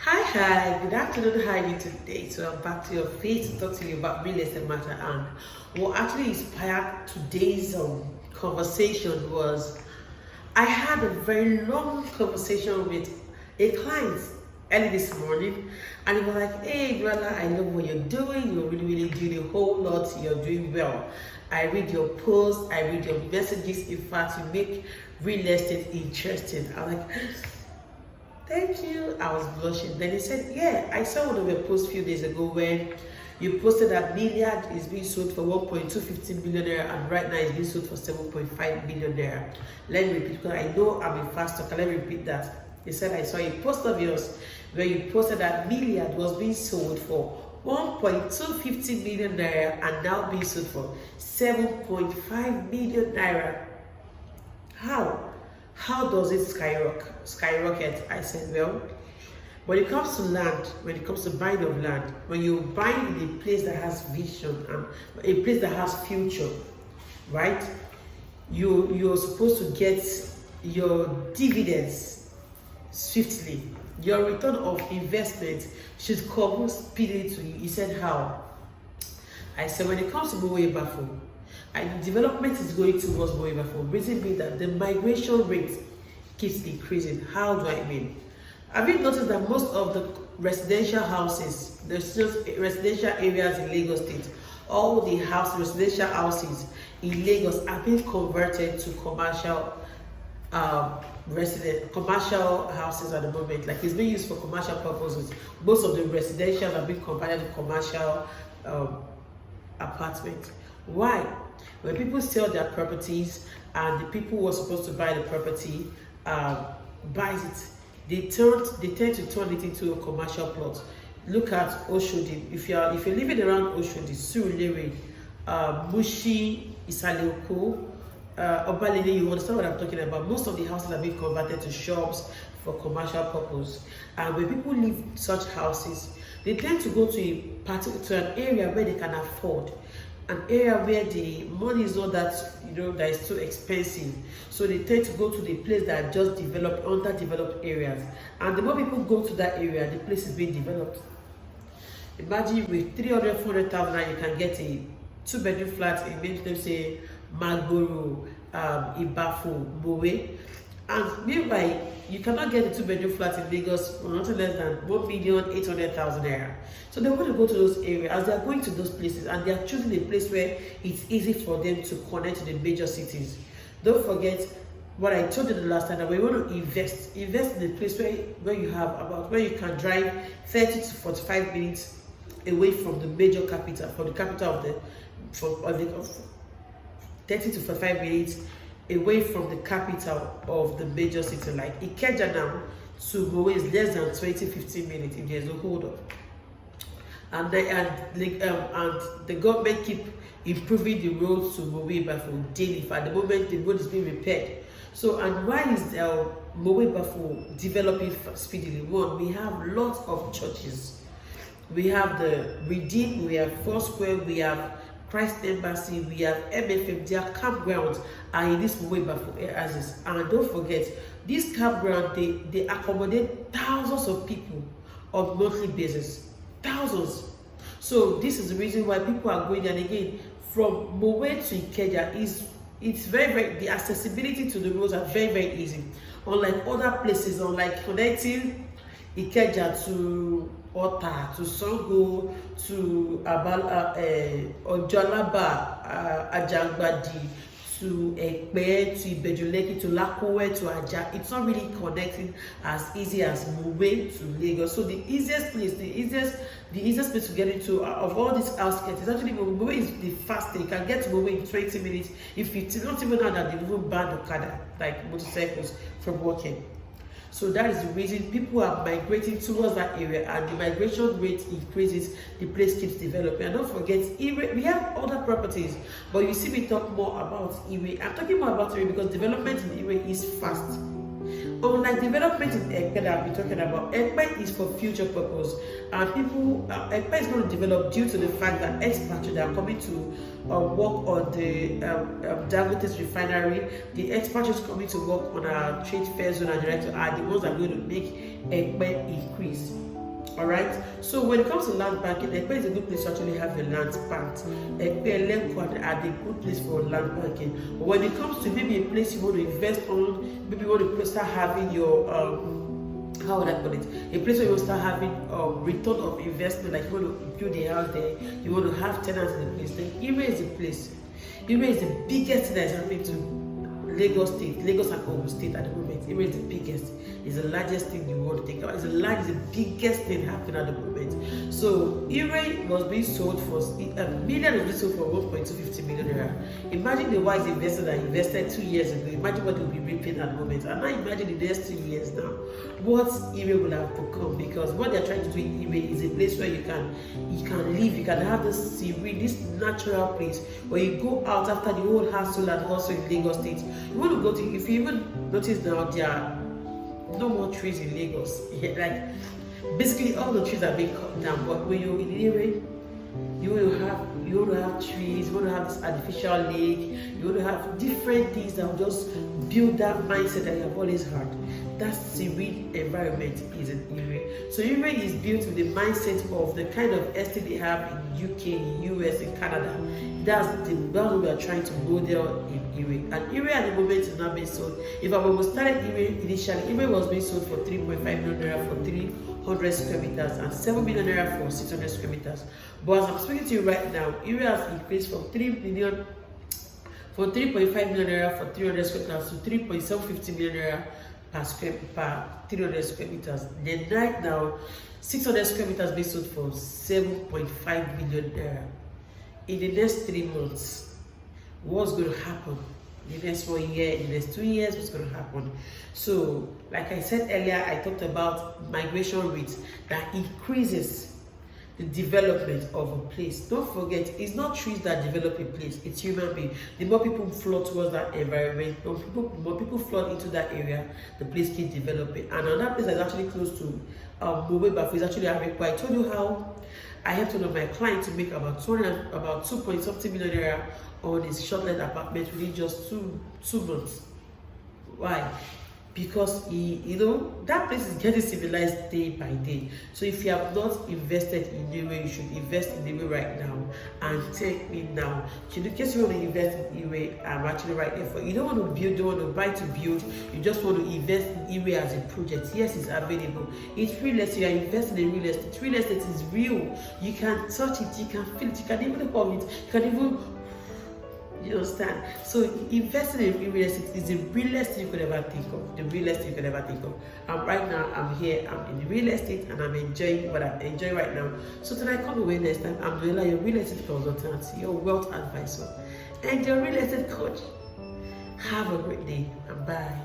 Hi, good afternoon. How are you today? So I'm back to your face to talk to you about real estate matter. And what actually inspired today's conversation was I had a very long conversation with a client early this morning, and he was like, "Hey, Iamnuellah, I know what you're doing. You're really doing a whole lot. You're doing well. I read your posts, I read your messages. In fact, you make real estate interesting." I'm like, thank you. I was blushing. Then he said, yeah, I saw one of your posts a few days ago where you posted that Milliard is being sold for 1.215 billion naira and right now it's being sold for 7.5 billion naira. Let me repeat because I know I'm a fast talker. Let me repeat that. He said, I saw a post of yours where you posted that Milliard was being sold for 1.250 million naira and now being sold for 7.5 million naira. How does it skyrocket? I said, well, when it comes to land, when it comes to buying of land, when you're buying in a place that has vision and a place that has future, right? You're supposed to get your dividends swiftly. Your return of investment should come speedily to you. He said, how? I said, when it comes to Mowe Bafo, and development is going towards Mowe Bafo, reason being that the migration rate keeps increasing. How do I mean? Have you noticed that most of the residential houses, the residential areas in Lagos State, all the residential houses in Lagos are being converted to commercial commercial houses at the moment? Like it's being used for commercial purposes. Most of the residential are being converted to commercial apartments. Why? When people sell their properties and the people who are supposed to buy the property buys it, they tend to turn it into a commercial plot. Look at Oshodi. If you're living around Oshodi, Surulere, Mushi, Isaleoko, Obalede, you understand what I'm talking about. Most of the houses are being converted to shops for commercial purpose. And when people leave such houses, they tend to go to an area where they can afford, an area where the money is not that that is too expensive. So they tend to go to the place that are just developed, underdeveloped areas. And the more people go to that area, the place is being developed. Imagine with 300, 400,000, you can get a 2-bedroom flat in maybe them say Magoro, Ibafu, Mowe. And meanwhile, you cannot get a 2-bedroom flat in Lagos for nothing less than 1,800,000 naira. So they want to go to those areas. As they are going to those places, and they are choosing a place where it's easy for them to connect to the major cities. Don't forget what I told you the last time, that we want to invest in a place where you have where you can drive 30 to 45 minutes away from the major capital, from the capital of 30 to 45 minutes away from the capital of the major city. Like Ikeja now to Mowe is less than 20-15 minutes if there's a hold up. And the government keep improving the roads to Mowe Bafo daily. For at the moment, the road is being repaired. So, and why is Mowe Bafo developing speedily? One, we have lots of churches. We have the Redeem, we have Foursquare, we have Christ Embassy, we have MFM. Their campgrounds are in this Mowe Bafo areas. And don't forget, these campgrounds, they accommodate thousands of people on a monthly basis. Thousands. So this is the reason why people are going. And again, from Mowe to Ikeja, it's very, the accessibility to the roads are very easy. Unlike other places, unlike connecting Ikeja to Ota, to Songo, to Ojalaba, Ajangbadi, to Ekpe, to Ibejuleki, to Lakowe, to Aja. It's not really connecting as easy as Mowe to Lagos. So the easiest place to get into of all these outskirts is actually Mowe. Is the fastest. You can get to Mowe in 20 minutes. If it's not even now that they even ban Okada, like motorcycles, from walking. So that is the reason people are migrating towards that area, and the migration rate increases, the place keeps developing. And don't forget, we have other properties, but you see me talk more about Iwe. I'm talking more about Iwe because development in Iwe is fast. Unlike development in Ekpe that I've been talking about, Ekpe is for future purpose, and people, Ekpe is going to develop due to the fact that expatriates that are coming to work on the Dangote's refinery, the expatriates coming to work on our trade fair zone and director are the ones that are going to make Ekpe increase. Alright, so when it comes to land banking, Ekpe is a good place to actually have your land banked. Ekpe, Lekwan are the good place for land banking. But when it comes to maybe a place you want to invest on, maybe you want to start having your how would I call it? A place where you will start having return of investment, like you want to build a house there, you want to have tenants in the place. Then Ire is the place. Ire is the biggest thing that is happening to Lagos State, Lagos and Ogun State at the moment. Ire is the biggest. It's the largest thing you want to think about. It's the biggest thing happening at the moment. So Ire was being sold for $1 million, was being sold for 1.250 million naira. Imagine the wise investor that invested 2 years ago. Imagine what they'll be reaping at the moment. And now imagine the next 2 years now, what Ire will have become. Because what they're trying to do in Ire is a place where you can live, you can have this serene, this natural place where you go out after the whole hassle and hustle in Lagos State. You want to go to, if you even notice now, there are no more trees in Lagos. Like basically all the trees are being cut down. But when you're in Ire, you will have trees, you want to have this artificial lake, you want to have different things that will just build that mindset that you have always had. That serene environment is in Ire. So Ire is built with the mindset of the kind of estate they have in UK, in US, in Canada. That's what we are trying to model in Ire. And Ire at the moment is not being sold. If I was started Ire initially, Ire was being sold for 3.5 million naira for 300 square meters and 7 million naira for 600 square meters. But as I'm speaking to you right now, Ire has increased from 3.5 million naira for 300 square meters to 3.750 million naira per 300 square meters. Then right now, 600 square meters being sold for 7.5 million naira. In the next 3 months, what's going to happen? In the next 1 year, in the next 2 years, what's going to happen? So, like I said earlier, I talked about migration rates that increases the development of a place. Don't forget, it's not trees that develop a place, it's human beings. The more people flood towards that environment, the more people flood into that area, the place keeps developing. And another place that's actually close to Mobile is actually Arepa. I told you how I helped one of my clients to make about 2 point something million naira on his short-let apartment within just two months. Why? Because that place is getting civilized day by day. So if you have not invested in Ire, you should invest in Ire right now and take me now. In case you want to invest in Ire, I'm actually right there for you. You don't want to build, don't want to buy to build. You just want to invest in Ire as a project. Yes, it's available. It's real estate. You are investing in real estate. Real estate is real. You can touch it. You can feel it. You can even hold it. You can even. You understand? So investing in real estate is the realest thing you could ever think of. The realest thing you could ever think of. And right now, I'm here. I'm in real estate, and I'm enjoying what I'm enjoying right now. So tonight, come away next time. Iamnuellah, your real estate consultant, your wealth advisor, and your real estate coach. Have a great day, and bye.